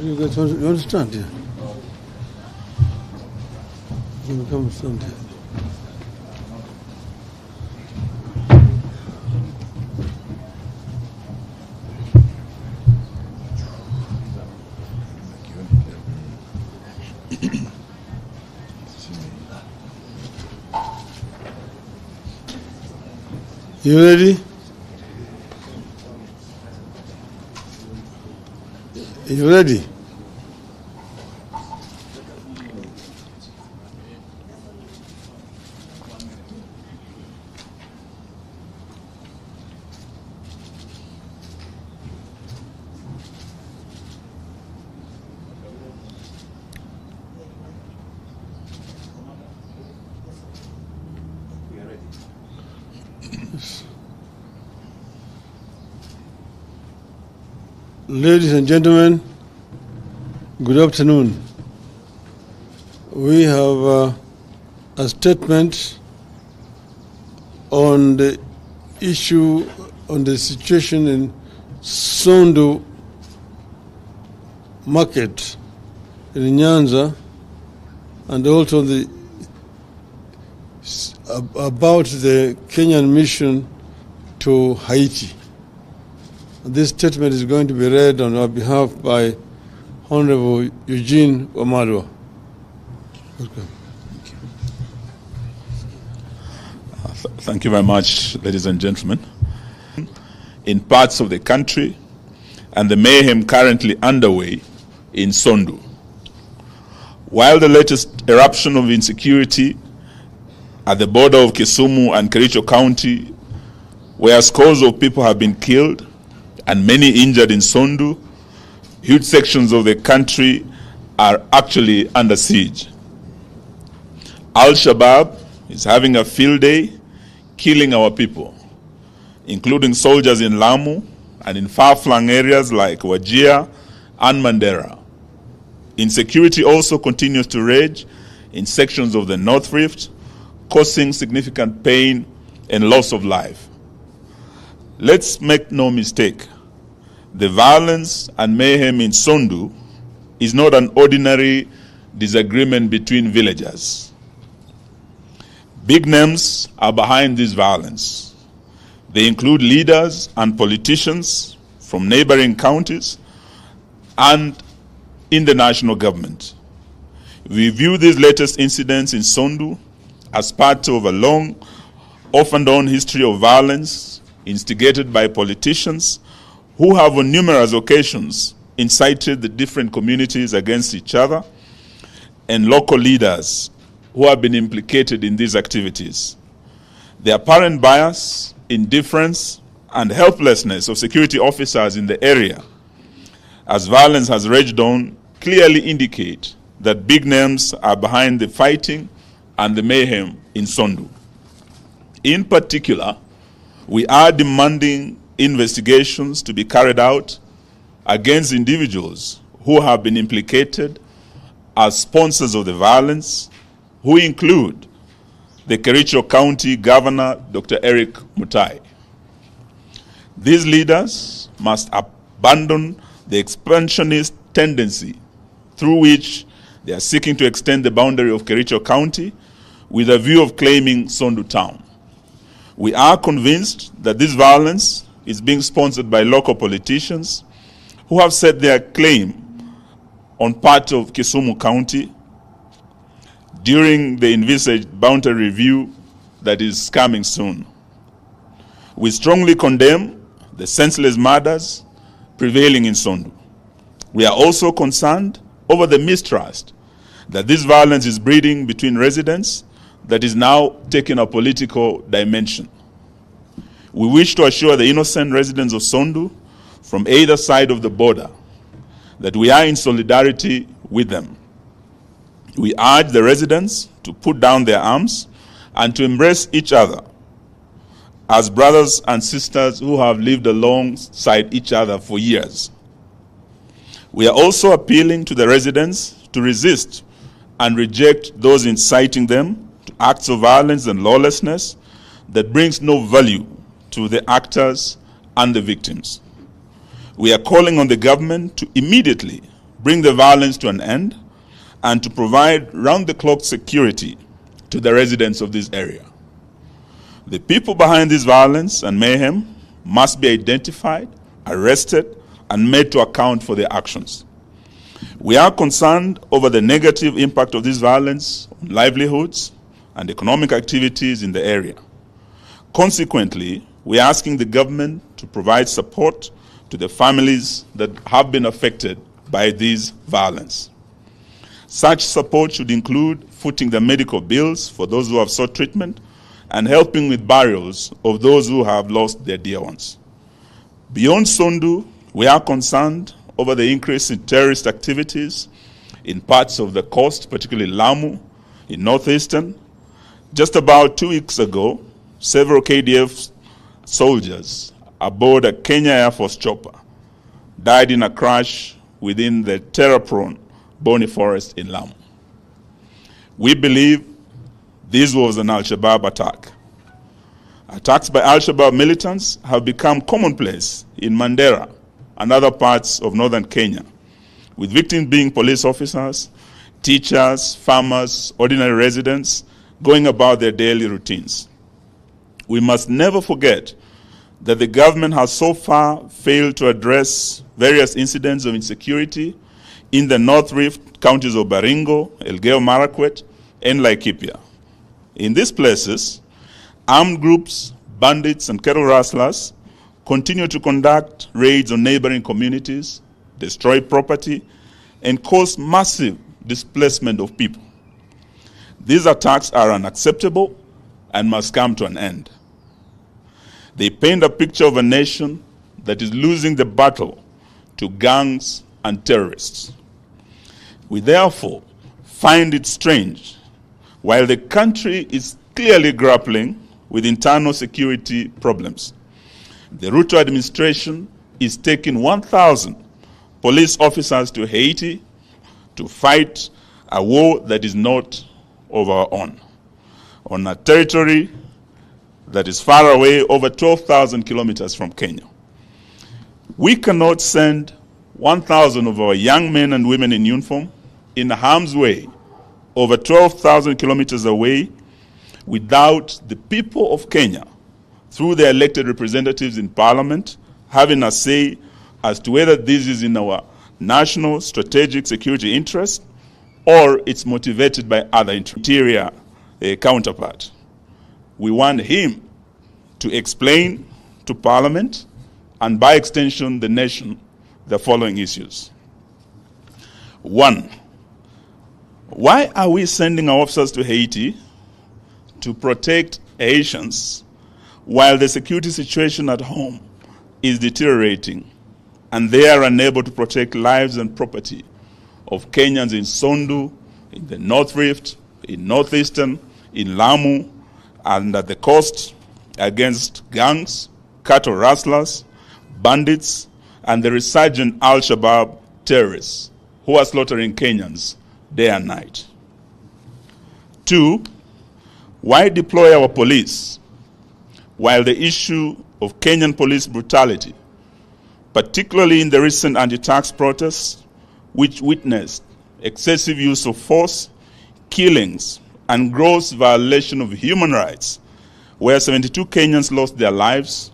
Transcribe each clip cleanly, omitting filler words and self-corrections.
You guys want to stand here? You come stand here. You ready? You ready? Ladies and gentlemen, good afternoon. We have a statement on the issue, on the situation in Sondu market in Nyanza, and also about the Kenyan mission to Haiti. This statement is going to be read on our behalf by Honorable Eugene Wamalwa. Welcome. Thank you very much, ladies and gentlemen. In parts of the country and the mayhem currently underway in Sondu. While the latest eruption of insecurity at the border of Kisumu and Kericho County, where scores of people have been killed and many injured in Sondu, huge sections of the country are actually under siege. Al-Shabaab is having a field day, killing our people, including soldiers in Lamu and in far-flung areas like Wajir and Mandera. Insecurity also continues to rage in sections of the North Rift, causing significant pain and loss of life. Let's make no mistake. The violence and mayhem in Sondu is not an ordinary disagreement between villagers. Big names are behind this violence. They include leaders and politicians from neighboring counties and in the national government. We view these latest incidents in Sondu as part of a long, off-and-on history of violence instigated by politicians who have on numerous occasions incited the different communities against each other, and local leaders who have been implicated in these activities. The apparent bias, indifference, and helplessness of security officers in the area, as violence has raged on, clearly indicate that big names are behind the fighting and the mayhem in Sondu. In particular, we are demanding investigations to be carried out against individuals who have been implicated as sponsors of the violence, who include the Kericho County Governor, Dr. Eric Mutai. These leaders must abandon the expansionist tendency through which they are seeking to extend the boundary of Kericho County with a view of claiming Sondu town. We are convinced that this violence is being sponsored by local politicians who have set their claim on part of Kisumu County during the envisaged boundary review that is coming soon. We strongly condemn the senseless murders prevailing in Sondu. We are also concerned over the mistrust that this violence is breeding between residents that is now taking a political dimension. We wish to assure the innocent residents of Sondu from either side of the border that we are in solidarity with them. We urge the residents to put down their arms and to embrace each other as brothers and sisters who have lived alongside each other for years. We are also appealing to the residents to resist and reject those inciting them to acts of violence and lawlessness that brings no value to the actors and the victims. We are calling on the government to immediately bring the violence to an end, and to provide round-the-clock security to the residents of this area. The people behind this violence and mayhem must be identified, arrested, and made to account for their actions. We are concerned over the negative impact of this violence on livelihoods and economic activities in the area. Consequently, we are asking the government to provide support to the families that have been affected by this violence. Such support should include footing the medical bills for those who have sought treatment and helping with burials of those who have lost their dear ones. Beyond Sondu, we are concerned over the increase in terrorist activities in parts of the coast, particularly Lamu, in northeastern. Just about 2 weeks ago, several KDF soldiers aboard a Kenya Air Force chopper died in a crash within the terror-prone Boni Forest in Lamu. We believe this was an Al-Shabaab attack. Attacks by Al-Shabaab militants have become commonplace in Mandera and other parts of northern Kenya, with victims being police officers, teachers, farmers, ordinary residents going about their daily routines. We must never forget that the government has so far failed to address various incidents of insecurity in the North Rift counties of Baringo, Elgeyo Marakwet, and Laikipia. In these places, armed groups, bandits, and cattle rustlers continue to conduct raids on neighboring communities, destroy property, and cause massive displacement of people. These attacks are unacceptable and must come to an end. They paint a picture of a nation that is losing the battle to gangs and terrorists. We therefore find it strange, while the country is clearly grappling with internal security problems, the Ruto administration is taking 1,000 police officers to Haiti to fight a war that is not of our own, on a territory that is far away, over 12,000 kilometers from Kenya. We cannot send 1,000 of our young men and women in uniform in harm's way over 12,000 kilometers away without the people of Kenya, through their elected representatives in parliament, having a say as to whether this is in our national strategic security interest or it's motivated by other interior counterpart. We want him to explain to parliament and by extension the nation the following issues. 1, why are we sending our officers to Haiti to protect Haitians while the security situation at home is deteriorating and they are unable to protect lives and property of Kenyans in Sondu, in the North Rift, in Northeastern, in Lamu, and at the coast against gangs, cattle rustlers, bandits, and the resurgent Al-Shabaab terrorists who are slaughtering Kenyans day and night? 2, why deploy our police while the issue of Kenyan police brutality, particularly in the recent anti-tax protests, which witnessed excessive use of force, killings, and gross violation of human rights, where 72 Kenyans lost their lives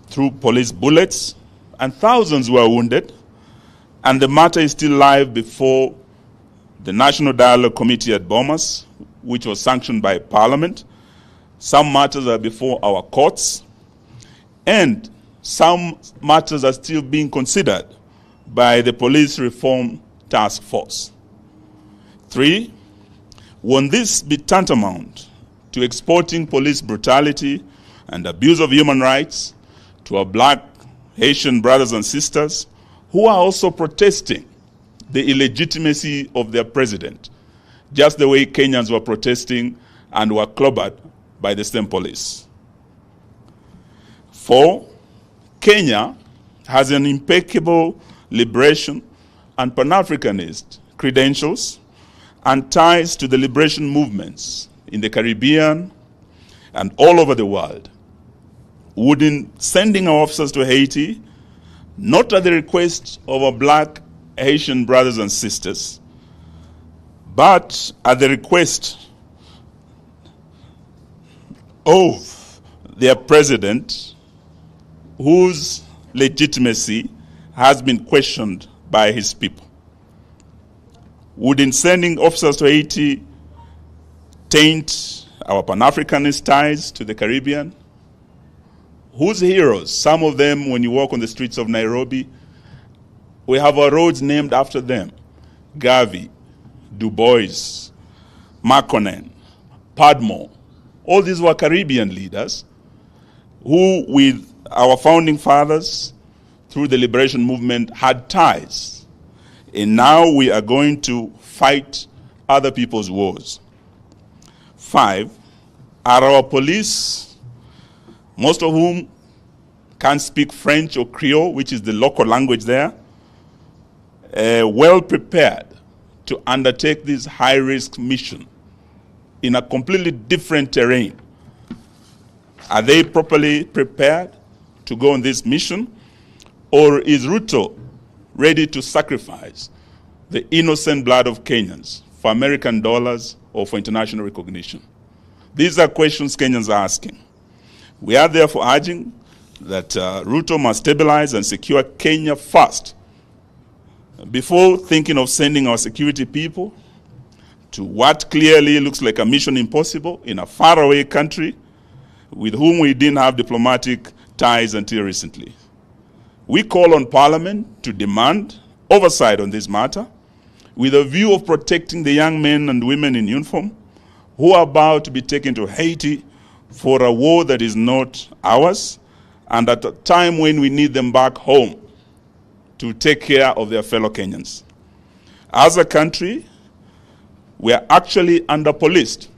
through police bullets and thousands were wounded, and the matter is still live before the National Dialogue Committee at Bomas, which was sanctioned by Parliament. Some matters are before our courts, and some matters are still being considered by the Police Reform Task Force. 3, won't this be tantamount to exporting police brutality and abuse of human rights to our black Haitian brothers and sisters who are also protesting the illegitimacy of their president, just the way Kenyans were protesting and were clobbered by the same police? 4, Kenya has an impeccable liberation and Pan-Africanist credentials and ties to the liberation movements in the Caribbean and all over the world. Wouldn't sending our officers to Haiti, not at the request of our black Haitian brothers and sisters, but at the request of their president, whose legitimacy has been questioned by his people. Would in sending officers to Haiti taint our Pan-Africanist ties to the Caribbean? Whose heroes? Some of them, when you walk on the streets of Nairobi, we have our roads named after them. Garvey, Du Bois, Makonnen, Padmore. All these were Caribbean leaders who, with our founding fathers, through the liberation movement, had ties. And now we are going to fight other people's wars. 5, are our police, most of whom can't speak French or Creole, which is the local language there, well prepared to undertake this high-risk mission in a completely different terrain? Are they properly prepared to go on this mission? Or is Ruto ready to sacrifice the innocent blood of Kenyans for American dollars or for international recognition? These are questions Kenyans are asking. We are therefore urging that Ruto must stabilize and secure Kenya first before thinking of sending our security people to what clearly looks like a mission impossible in a faraway country with whom we didn't have diplomatic ties until recently. We call on Parliament to demand oversight on this matter with a view of protecting the young men and women in uniform who are about to be taken to Haiti for a war that is not ours, and at a time when we need them back home to take care of their fellow Kenyans. As a country, we are actually under-policed.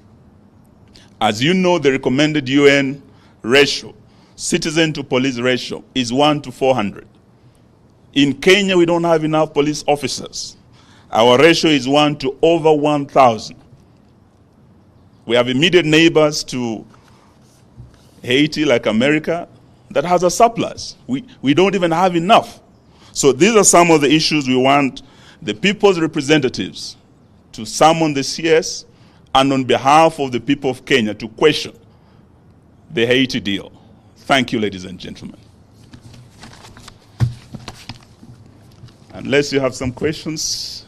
As you know, the recommended UN ratio, citizen to police ratio, is 1 to 400. In Kenya, we don't have enough police officers. Our ratio is 1 to over 1,000. We have immediate neighbors to Haiti, like America, that has a surplus. We don't even have enough. So these are some of the issues we want the people's representatives to summon the CS and on behalf of the people of Kenya to question the Haiti deal. Thank you, ladies and gentlemen. Unless you have some questions.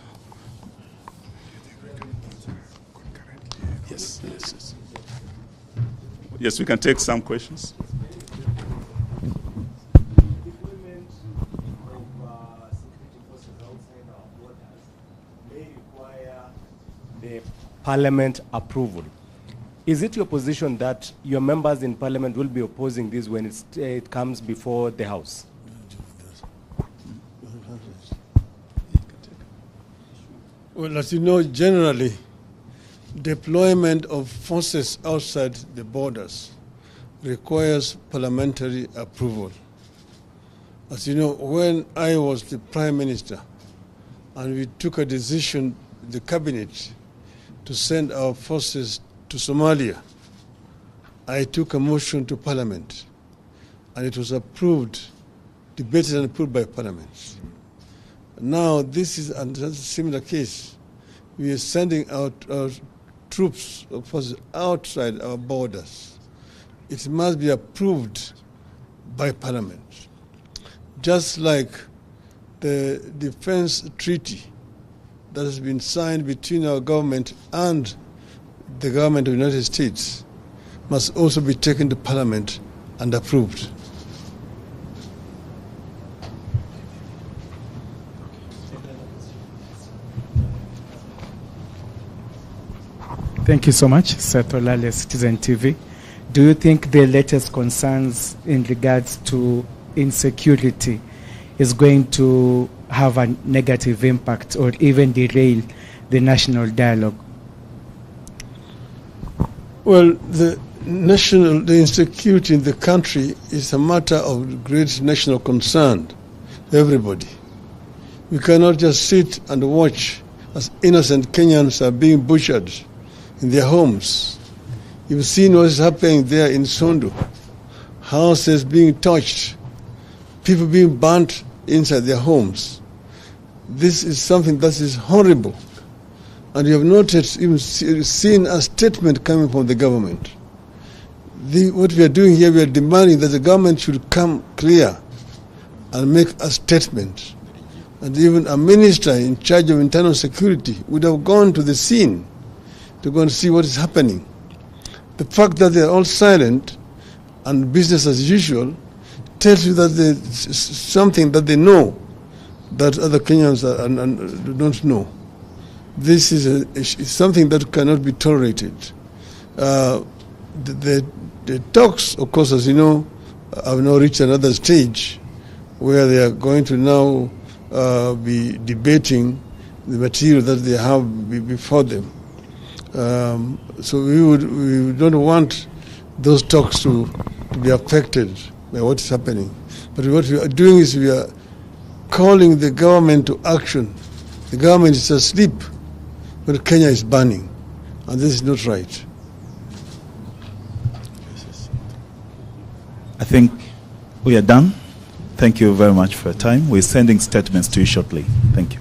Yes. Yes, we can take some questions. Parliament approval. Is it your position that your members in Parliament will be opposing this when it comes before the House? Well, as you know, generally, deployment of forces outside the borders requires parliamentary approval. As you know, when I was the Prime Minister and we took a decision, the Cabinet, to send our forces to Somalia, I took a motion to Parliament, and it was approved, debated and approved by Parliament. Now, this is a similar case. We are sending out our troops or forces outside our borders. It must be approved by Parliament. Just like the defense treaty that has been signed between our government and the government of the United States must also be taken to Parliament and approved. Thank you so much, Seth Olale, Citizen TV. Do you think the latest concerns in regards to insecurity is going to have a negative impact or even derail the national dialogue? Well, the insecurity in the country is a matter of great national concern to everybody. We cannot just sit and watch as innocent Kenyans are being butchered in their homes. You've seen what is happening there in Sondu. Houses being touched, people being burnt inside their homes. This is something that is horrible. And you have not yet even seen a statement coming from the government. What we are doing here, we are demanding that the government should come clear and make a statement. And even a minister in charge of internal security would have gone to the scene to go and see what is happening. The fact that they are all silent and business as usual tells you that there's something that they know that other Kenyans don't know. This is something that cannot be tolerated. The talks, of course, as you know, have now reached another stage where they are going to now be debating the material that they have before them. So we don't want those talks to be affected by what is happening. But what we are doing is we are calling the government to action. The government is asleep when Kenya is burning, and this is not right. I think we are done. Thank you very much for your time. We're sending statements to you shortly. Thank you.